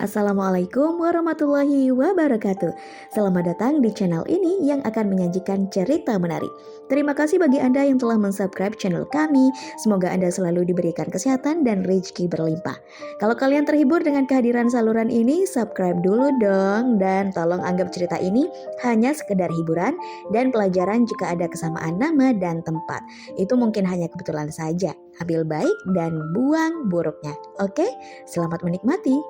Assalamualaikum warahmatullahi wabarakatuh. Selamat datang di channel ini yang akan menyajikan cerita menarik. Terima kasih bagi Anda yang telah mensubscribe channel kami. Semoga Anda selalu diberikan kesehatan dan rezeki berlimpah. Kalau kalian terhibur dengan kehadiran saluran ini, subscribe dulu dong. Dan tolong anggap cerita ini hanya sekedar hiburan dan pelajaran jika ada kesamaan nama dan tempat. Itu mungkin hanya kebetulan saja. Ambil baik dan buang buruknya. Oke, selamat menikmati.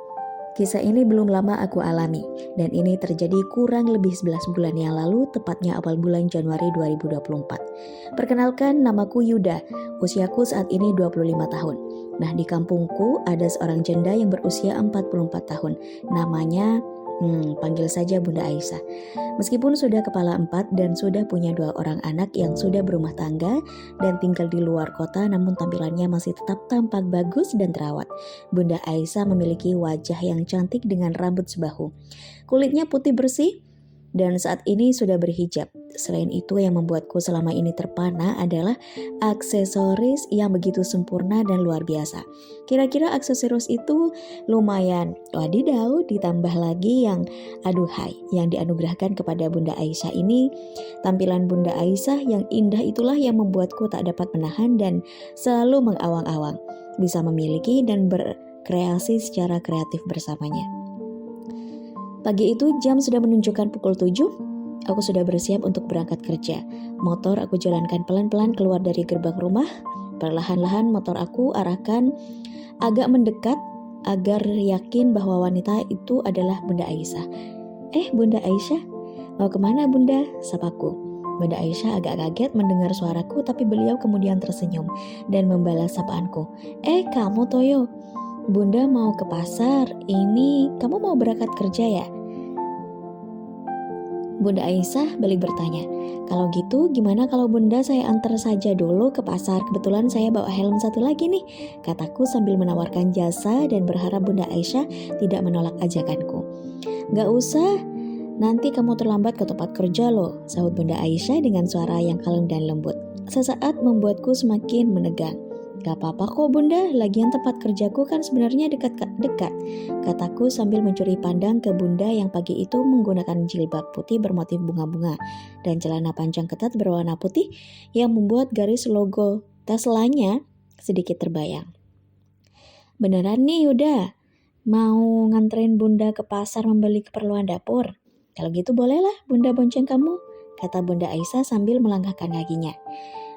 Kisah ini belum lama aku alami, dan ini terjadi kurang lebih 11 bulan yang lalu, tepatnya awal bulan Januari 2024. Perkenalkan, namaku Yuda, usiaku saat ini 25 tahun. Nah, di kampungku ada seorang janda yang berusia 44 tahun, namanya panggil saja Bunda Aisyah. Meskipun sudah kepala 4 dan sudah punya 2 orang anak yang sudah berumah tangga dan tinggal di luar kota, namun tampilannya masih tetap tampak bagus dan terawat. Bunda Aisyah memiliki wajah yang cantik dengan rambut sebahu. Kulitnya putih bersih dan saat ini sudah berhijab. Selain itu, yang membuatku selama ini terpana adalah aksesoris yang begitu sempurna dan luar biasa. Kira-kira aksesoris itu lumayan wadidaw, ditambah lagi yang aduhai yang dianugerahkan kepada Bunda Aisyah ini. Tampilan Bunda Aisyah yang indah itulah yang membuatku tak dapat menahan dan selalu mengawang-awang bisa memiliki dan berkreasi secara kreatif bersamanya. Pagi itu jam sudah menunjukkan pukul 7. Aku sudah bersiap untuk berangkat kerja. Motor aku jalankan pelan-pelan keluar dari gerbang rumah. Perlahan-lahan motor aku arahkan agak mendekat agar yakin bahwa wanita itu adalah Bunda Aisyah. Bunda Aisyah, mau kemana Bunda? Sapaku. Bunda Aisyah agak kaget mendengar suaraku, tapi beliau kemudian tersenyum dan membalas sapaanku. Kamu Toyo? Bunda mau ke pasar, ini kamu mau berangkat kerja ya? Bunda Aisyah balik bertanya, kalau gitu gimana kalau Bunda saya antar saja dulu ke pasar, kebetulan saya bawa helm satu lagi nih, kataku sambil menawarkan jasa dan berharap Bunda Aisyah tidak menolak ajakanku. Gak usah, nanti kamu terlambat ke tempat kerja loh, sahut Bunda Aisyah dengan suara yang kalem dan lembut. Sesaat membuatku semakin menegang. Gak apa-apa kok Bunda, lagian tempat kerjaku kan sebenarnya dekat-dekat, kataku sambil mencuri pandang ke Bunda yang pagi itu menggunakan jilbab putih bermotif bunga-bunga dan celana panjang ketat berwarna putih yang membuat garis logo Tesla-nya sedikit terbayang. Beneran nih Yuda, mau nganterin Bunda ke pasar membeli keperluan dapur? Kalau gitu bolehlah Bunda bonceng kamu, kata Bunda Aisyah sambil melangkahkan kakinya.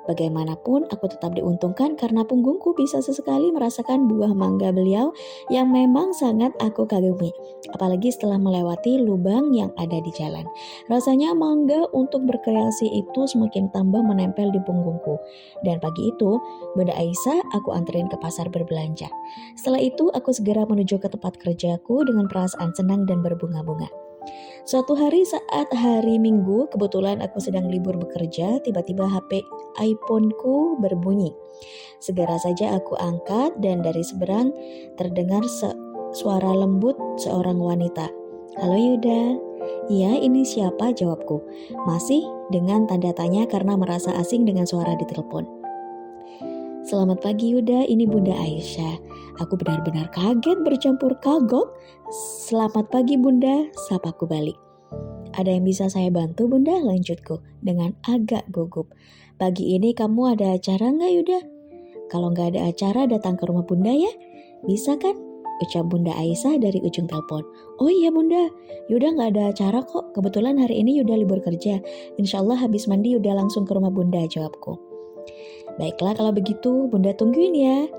Bagaimanapun aku tetap diuntungkan karena punggungku bisa sesekali merasakan buah mangga beliau yang memang sangat aku kagumi. Apalagi setelah melewati lubang yang ada di jalan. Rasanya mangga untuk berkreasi itu semakin tambah menempel di punggungku. Dan pagi itu, Bunda Aisyah aku anterin ke pasar berbelanja. Setelah itu aku segera menuju ke tempat kerjaku dengan perasaan senang dan berbunga-bunga. Suatu hari saat hari Minggu, kebetulan aku sedang libur bekerja, tiba-tiba HP iPhone-ku berbunyi. Segera saja aku angkat dan dari seberang terdengar suara lembut seorang wanita. Halo Yuda. Iya, ini siapa? Jawabku. Masih dengan tanda tanya karena merasa asing dengan suara di telepon. Selamat pagi Yuda, ini Bunda Aisyah. Aku benar-benar kaget bercampur kagok. Selamat pagi Bunda, sapaku balik. Ada yang bisa saya bantu Bunda? Lanjutku dengan agak gugup. Pagi ini kamu ada acara nggak Yuda? Kalau nggak ada acara datang ke rumah Bunda ya? Bisa kan? Ucap Bunda Aisyah dari ujung telepon. Oh iya Bunda, Yuda nggak ada acara kok. Kebetulan hari ini Yuda libur kerja. Insya Allah habis mandi Yuda langsung ke rumah Bunda, jawabku. Baiklah kalau begitu, Bunda tungguin ya.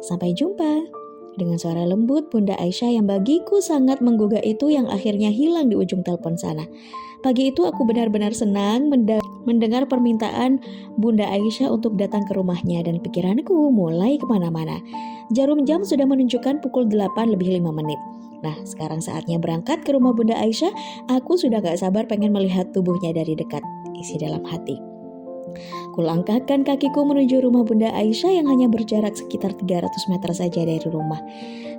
Sampai jumpa. Dengan suara lembut Bunda Aisyah yang bagiku sangat menggugah itu yang akhirnya hilang di ujung telepon sana. Pagi itu aku benar-benar senang mendengar permintaan Bunda Aisyah untuk datang ke rumahnya dan pikiranku mulai kemana-mana. Jarum jam sudah menunjukkan pukul 8 lebih 5 menit. Nah, sekarang saatnya berangkat ke rumah Bunda Aisyah. Aku sudah gak sabar pengen melihat tubuhnya dari dekat, isi dalam hati. Kulangkahkan kakiku menuju rumah Bunda Aisyah yang hanya berjarak sekitar 300 meter saja dari rumah.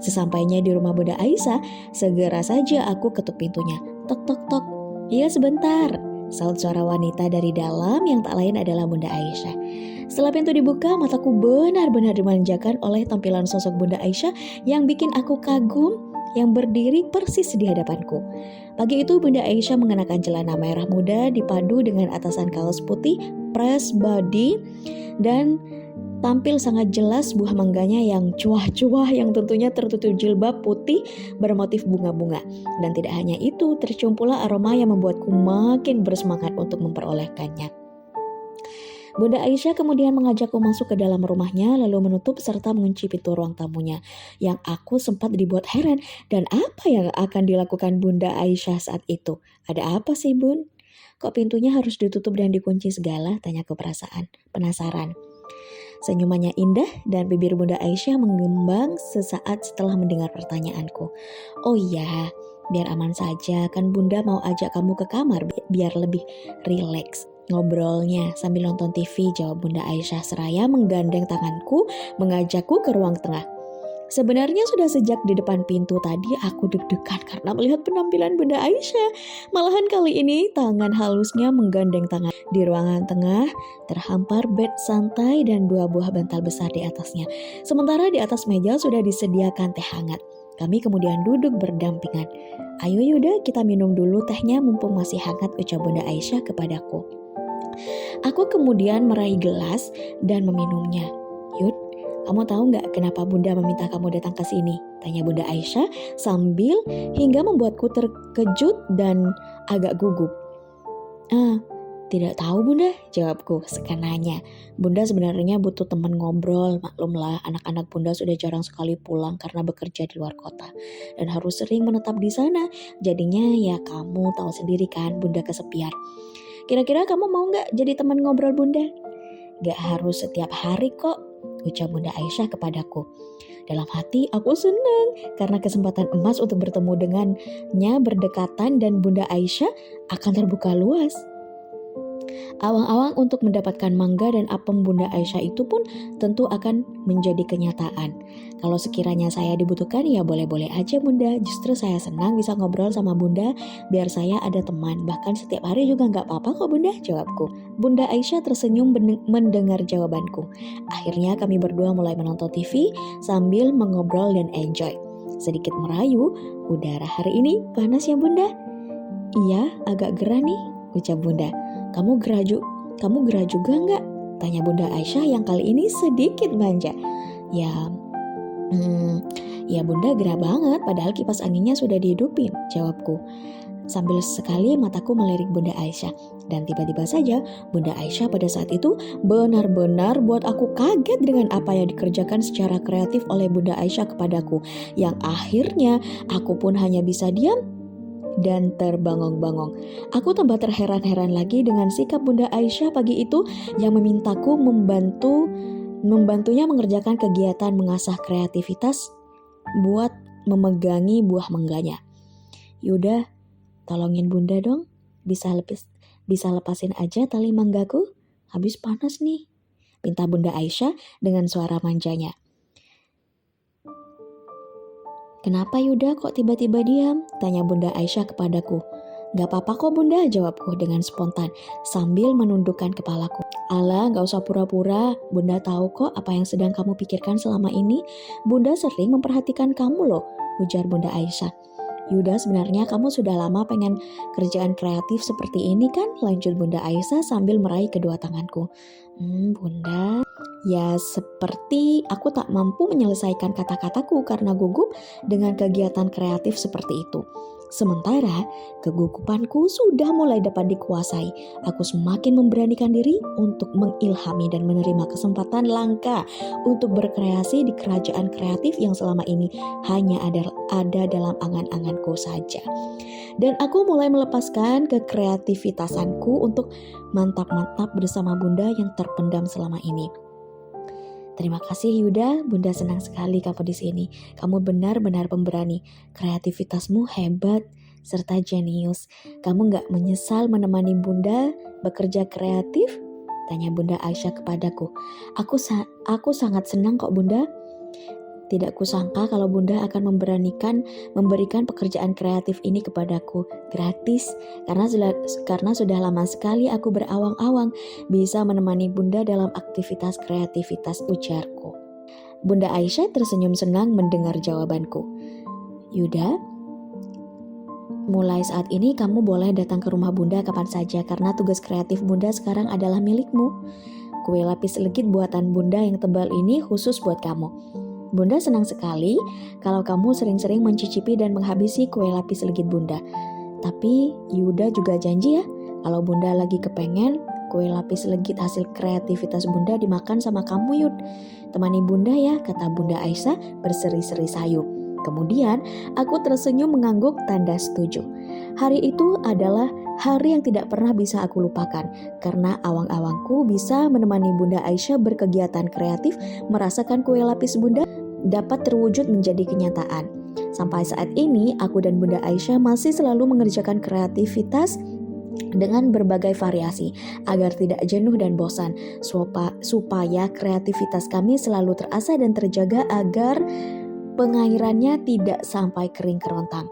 Sesampainya di rumah Bunda Aisyah, segera saja aku ketuk pintunya. Tok tok tok. Iya sebentar, sahut suara wanita dari dalam yang tak lain adalah Bunda Aisyah. Setelah pintu dibuka, mataku benar-benar dimanjakan oleh tampilan sosok Bunda Aisyah yang bikin aku kagum yang berdiri persis di hadapanku. Pagi itu Bunda Aisyah mengenakan celana merah muda dipadu dengan atasan kaos putih, press body, dan tampil sangat jelas buah mangganya yang cuah-cuah yang tentunya tertutup jilbab putih bermotif bunga-bunga. Dan tidak hanya itu, tercium pula aroma yang membuatku makin bersemangat untuk memperolehkannya. Bunda Aisyah kemudian mengajakku masuk ke dalam rumahnya lalu menutup serta mengunci pintu ruang tamunya. Yang aku sempat dibuat heran, dan apa yang akan dilakukan Bunda Aisyah saat itu? Ada apa sih Bun? Kok pintunya harus ditutup dan dikunci segala? Tanyaku penasaran. Senyumannya indah dan bibir Bunda Aisyah mengembang sesaat setelah mendengar pertanyaanku. Oh iya, biar aman saja, kan Bunda mau ajak kamu ke kamar biar lebih rileks ngobrolnya sambil nonton TV, jawab Bunda Aisyah seraya menggandeng tanganku mengajakku ke ruang tengah. Sebenarnya sudah sejak di depan pintu tadi aku deg-degan karena melihat penampilan Bunda Aisyah. Malahan kali ini tangan halusnya menggandeng tangan. Di ruangan tengah terhampar bed santai dan 2 buah bantal besar di atasnya. Sementara di atas meja sudah disediakan teh hangat. Kami kemudian duduk berdampingan. Ayo Yuda, kita minum dulu tehnya mumpung masih hangat, ucap Bunda Aisyah kepadaku. Aku kemudian meraih gelas dan meminumnya. Yud, kamu tahu nggak kenapa Bunda meminta kamu datang ke sini? Tanya Bunda Aisyah sambil hingga membuatku terkejut dan agak gugup. Tidak tahu Bunda, jawabku sekenanya. Bunda sebenarnya butuh teman ngobrol, maklumlah anak-anak Bunda sudah jarang sekali pulang karena bekerja di luar kota dan harus sering menetap di sana. Jadinya ya kamu tahu sendiri kan Bunda kesepian. Kira-kira kamu mau nggak jadi teman ngobrol Bunda? Gak harus setiap hari kok, ucap Bunda Aisyah kepadaku. Dalam hati aku senang karena kesempatan emas untuk bertemu dengannya berdekatan dan Bunda Aisyah akan terbuka luas. Awang-awang untuk mendapatkan mangga dan apem Bunda Aisyah itu pun tentu akan menjadi kenyataan. Kalau sekiranya saya dibutuhkan ya boleh-boleh aja Bunda. Justru saya senang bisa ngobrol sama Bunda biar saya ada teman. Bahkan setiap hari juga gak apa-apa kok Bunda, jawabku. Bunda Aisyah tersenyum mendengar jawabanku. Akhirnya kami berdua mulai menonton TV sambil mengobrol dan enjoy. Sedikit merayu, udara hari ini panas ya Bunda? Iya, agak gerah nih, ucap Bunda. Kamu gerah juga nggak? Tanya Bunda Aisyah yang kali ini sedikit manja. Ya Bunda gerah banget, padahal kipas anginnya sudah dihidupin, jawabku. Sambil sekali mataku melirik Bunda Aisyah. Dan tiba-tiba saja Bunda Aisyah pada saat itu benar-benar buat aku kaget dengan apa yang dikerjakan secara kreatif oleh Bunda Aisyah kepadaku. Yang akhirnya aku pun hanya bisa diam dan terbangong-bangong. Aku tambah terheran-heran lagi dengan sikap Bunda Aisyah pagi itu yang memintaku membantunya mengerjakan kegiatan mengasah kreativitas buat memegangi buah mangganya. Yuda, tolongin Bunda dong, bisa lepasin aja tali manggaku, habis panas nih, pinta Bunda Aisyah dengan suara manjanya. Kenapa Yuda kok tiba-tiba diam? Tanya Bunda Aisyah kepadaku. Gak apa-apa kok Bunda, jawabku dengan spontan sambil menundukkan kepalaku. Alah, gak usah pura-pura. Bunda tahu kok apa yang sedang kamu pikirkan selama ini. Bunda sering memperhatikan kamu loh, ujar Bunda Aisyah. Yuda, sebenarnya kamu sudah lama pengen kerjaan kreatif seperti ini kan? Lanjut Bunda Aisyah sambil meraih kedua tanganku. Bunda, ya seperti aku tak mampu menyelesaikan kata-kataku karena gugup dengan kegiatan kreatif seperti itu. Sementara kegugupanku sudah mulai dapat dikuasai, aku semakin memberanikan diri untuk mengilhami dan menerima kesempatan langka untuk berkreasi di kerajaan kreatif yang selama ini hanya ada dalam angan-anganku saja. Dan aku mulai melepaskan kekreativitasanku untuk mantap-mantap bersama Bunda yang terpendam selama ini. Terima kasih Yuda, Bunda senang sekali kamu di sini. Kamu benar-benar pemberani. Kreativitasmu hebat serta jenius. Kamu gak menyesal menemani Bunda bekerja kreatif? Tanya Bunda Aisyah kepadaku. Aku sangat senang kok Bunda. Tidak kusangka kalau Bunda akan memberikan pekerjaan kreatif ini kepadaku gratis. Karena sudah lama sekali aku berawang-awang bisa menemani Bunda dalam aktivitas kreativitas, ujarku. Bunda Aisyah tersenyum senang mendengar jawabanku. Yuda, mulai saat ini kamu boleh datang ke rumah Bunda kapan saja karena tugas kreatif Bunda sekarang adalah milikmu. Kue lapis legit buatan Bunda yang tebal ini khusus buat kamu. Bunda senang sekali kalau kamu sering-sering mencicipi dan menghabisi kue lapis legit Bunda. Tapi Yuda juga janji ya, kalau Bunda lagi kepengen, kue lapis legit hasil kreativitas Bunda dimakan sama kamu Yud. Temani Bunda ya, kata Bunda Aisyah berseri-seri sayu. Kemudian aku tersenyum mengangguk tanda setuju. Hari itu adalah hari yang tidak pernah bisa aku lupakan karena awang-awangku bisa menemani Bunda Aisyah berkegiatan kreatif, merasakan kue lapis Bunda dapat terwujud menjadi kenyataan. Sampai saat ini aku dan Bunda Aisyah masih selalu mengerjakan kreativitas dengan berbagai variasi agar tidak jenuh dan bosan, supaya kreativitas kami selalu terasa dan terjaga agar pengairannya tidak sampai kering kerontang.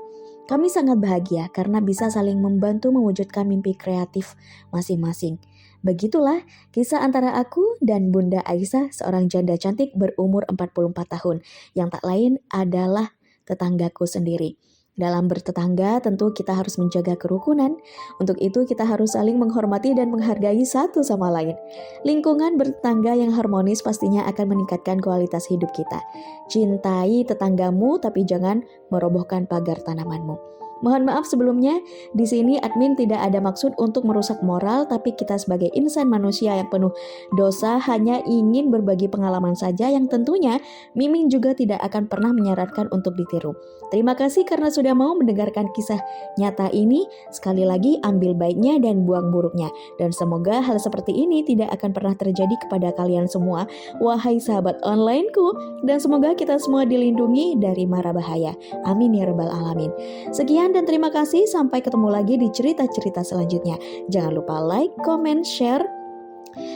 Kami sangat bahagia karena bisa saling membantu mewujudkan mimpi kreatif masing-masing. Begitulah kisah antara aku dan Bunda Aisyah, seorang janda cantik berumur 44 tahun, yang tak lain adalah tetanggaku sendiri. Dalam bertetangga tentu kita harus menjaga kerukunan. Untuk itu kita harus saling menghormati dan menghargai satu sama lain. Lingkungan bertetangga yang harmonis pastinya akan meningkatkan kualitas hidup kita. Cintai tetanggamu tapi jangan merobohkan pagar tanamanmu. Mohon maaf sebelumnya, di sini admin tidak ada maksud untuk merusak moral, tapi kita sebagai insan manusia yang penuh dosa hanya ingin berbagi pengalaman saja yang tentunya Mimin juga tidak akan pernah menyarankan untuk ditiru. Terima kasih karena sudah mau mendengarkan kisah nyata ini. Sekali lagi ambil baiknya dan buang buruknya. Dan semoga hal seperti ini tidak akan pernah terjadi kepada kalian semua, wahai sahabat onlineku. Dan semoga kita semua dilindungi dari mara bahaya. Amin ya rabbal alamin. Sekian dan terima kasih, sampai ketemu lagi di cerita-cerita selanjutnya. Jangan lupa like, comment, share,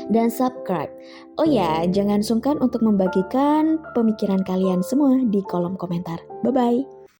dan subscribe. Oh ya, jangan sungkan untuk membagikan pemikiran kalian semua di kolom komentar. Bye-bye.